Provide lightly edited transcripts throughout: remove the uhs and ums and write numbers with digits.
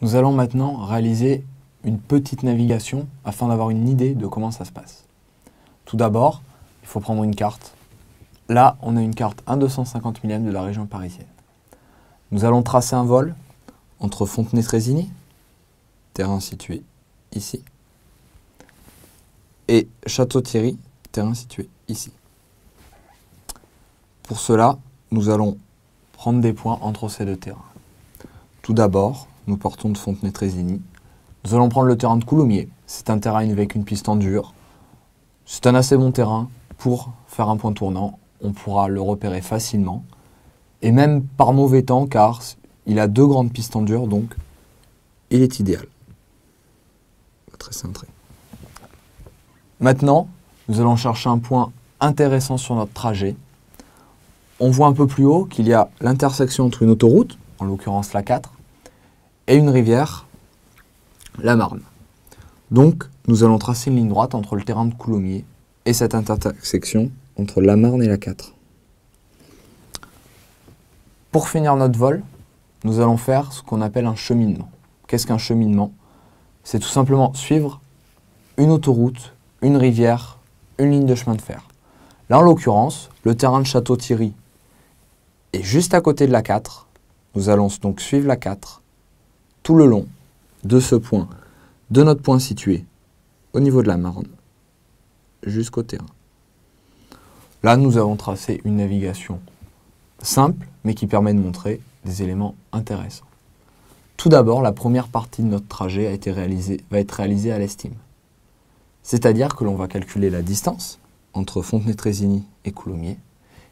Nous allons maintenant réaliser une petite navigation afin d'avoir une idée de comment ça se passe. Tout d'abord, il faut prendre une carte. Là, on a une carte 1/250 mm de la région parisienne. Nous allons tracer un vol entre Fontenay-Trésigny, terrain situé ici, et Château-Thierry, terrain situé ici. Pour cela, nous allons prendre des points entre ces deux terrains. Tout d'abord, nous partons de Fontenay-Trésigny. Nous allons prendre le terrain de Coulommiers. C'est un terrain avec une piste en dur. C'est un assez bon terrain pour faire un point tournant. On pourra le repérer facilement. Et même par mauvais temps, car il a 2 grandes pistes en dur, donc il est idéal. Très cintré. Maintenant, nous allons chercher un point intéressant sur notre trajet. On voit un peu plus haut qu'il y a l'intersection entre une autoroute, en l'occurrence la 4, et une rivière, la Marne. Donc, nous allons tracer une ligne droite entre le terrain de Coulommiers et cette intersection entre la Marne et la 4. Pour finir notre vol, nous allons faire ce qu'on appelle un cheminement. Qu'est-ce qu'un cheminement? C'est tout simplement suivre une autoroute, une rivière, une ligne de chemin de fer. Là, en l'occurrence, le terrain de Château-Thierry est juste à côté de la 4. Nous allons donc suivre la 4 tout le long de ce point, de notre point situé au niveau de la Marne, jusqu'au terrain. Là, nous avons tracé une navigation simple, mais qui permet de montrer des éléments intéressants. Tout d'abord, la première partie de notre trajet va être réalisée à l'estime. C'est-à-dire que l'on va calculer la distance entre Fontenay-Trésigny et Coulommiers,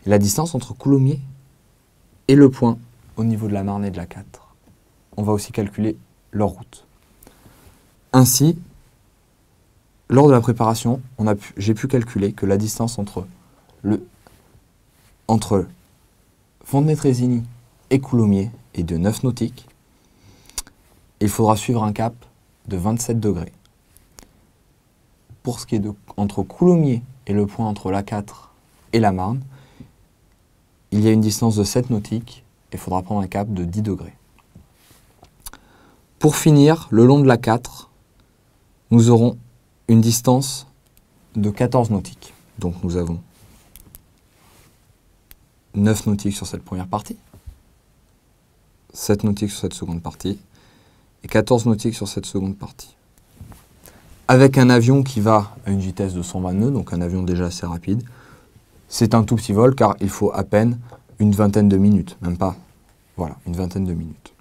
et la distance entre Coulommiers et le point au niveau de la Marne et de la 4. On va aussi calculer leur route. Ainsi, lors de la préparation, j'ai pu calculer que la distance entre Fontenay-Trésigny et Coulommiers est de 9 nautiques. Il faudra suivre un cap de 27 degrés. Pour ce qui est entre Coulommiers et le point entre la 4 et la Marne, il y a une distance de 7 nautiques et il faudra prendre un cap de 10 degrés. Pour finir, le long de la 4, nous aurons une distance de 14 nautiques. Donc nous avons 9 nautiques sur cette première partie, 7 nautiques sur cette seconde partie, et 14 nautiques sur cette seconde partie. Avec un avion qui va à une vitesse de 120 nœuds, donc un avion déjà assez rapide, c'est un tout petit vol car il faut à peine une vingtaine de minutes, même pas, voilà, une vingtaine de minutes.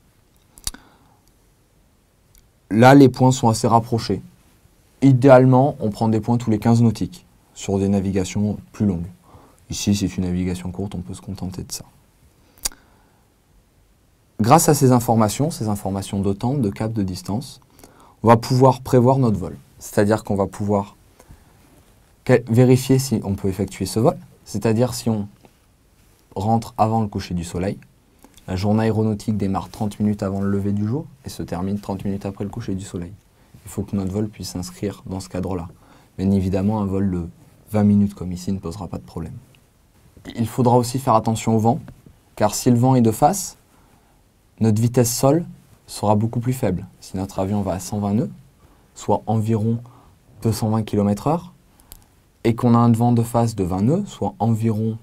Là, les points sont assez rapprochés. Idéalement, on prend des points tous les 15 nautiques sur des navigations plus longues. Ici, c'est une navigation courte, on peut se contenter de ça. Grâce à ces informations de temps, de cap, de distance, on va pouvoir prévoir notre vol. C'est-à-dire qu'on va pouvoir vérifier si on peut effectuer ce vol, c'est-à-dire si on rentre avant le coucher du soleil. La journée aéronautique démarre 30 minutes avant le lever du jour et se termine 30 minutes après le coucher du soleil. Il faut que notre vol puisse s'inscrire dans ce cadre-là. Bien évidemment, un vol de 20 minutes comme ici ne posera pas de problème. Il faudra aussi faire attention au vent, car si le vent est de face, notre vitesse sol sera beaucoup plus faible. Si notre avion va à 120 nœuds, soit environ 220 km/h, et qu'on a un vent de face de 20 nœuds, soit environ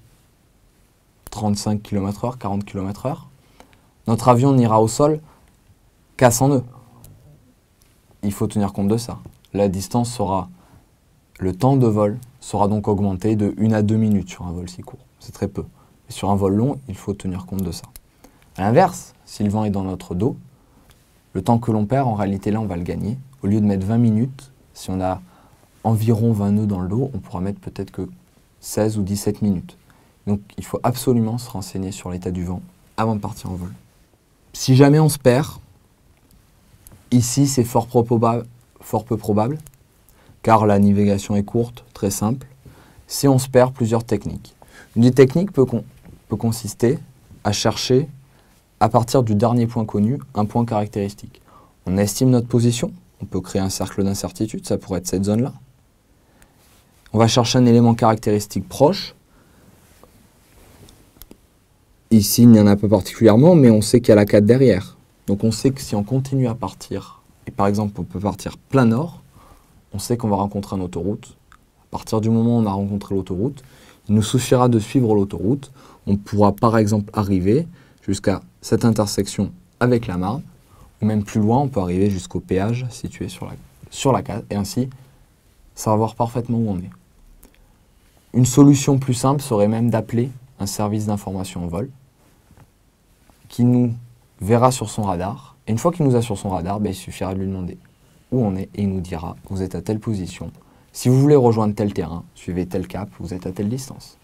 35 km/h, 40 km/h, notre avion n'ira au sol qu'à 100 nœuds. Il faut tenir compte de ça. La distance sera, le temps de vol sera donc augmenté de 1 à 2 minutes sur un vol si court. C'est très peu. Et sur un vol long, il faut tenir compte de ça. A l'inverse, si le vent est dans notre dos, le temps que l'on perd, en réalité là, on va le gagner. Au lieu de mettre 20 minutes, si on a environ 20 nœuds dans le dos, on pourra mettre peut-être que 16 ou 17 minutes. Donc il faut absolument se renseigner sur l'état du vent avant de partir en vol. Si jamais on se perd, ici c'est fort peu probable, car la navigation est courte, très simple. Si on se perd, plusieurs techniques. Une des techniques peut consister à chercher, à partir du dernier point connu, un point caractéristique. On estime notre position, on peut créer un cercle d'incertitude, ça pourrait être cette zone-là. On va chercher un élément caractéristique proche. Ici, il n'y en a pas particulièrement, mais on sait qu'il y a la 4 derrière. Donc on sait que si on continue à partir, et par exemple on peut partir plein nord, on sait qu'on va rencontrer une autoroute. À partir du moment où on a rencontré l'autoroute, il nous suffira de suivre l'autoroute. On pourra par exemple arriver jusqu'à cette intersection avec la Marne, ou même plus loin, on peut arriver jusqu'au péage situé sur la case, et ainsi savoir parfaitement où on est. Une solution plus simple serait même d'appeler un service d'information en vol qui nous verra sur son radar. Et une fois qu'il nous a sur son radar, il suffira de lui demander où on est et il nous dira « vous êtes à telle position ». Si vous voulez rejoindre tel terrain, suivez tel cap, vous êtes à telle distance.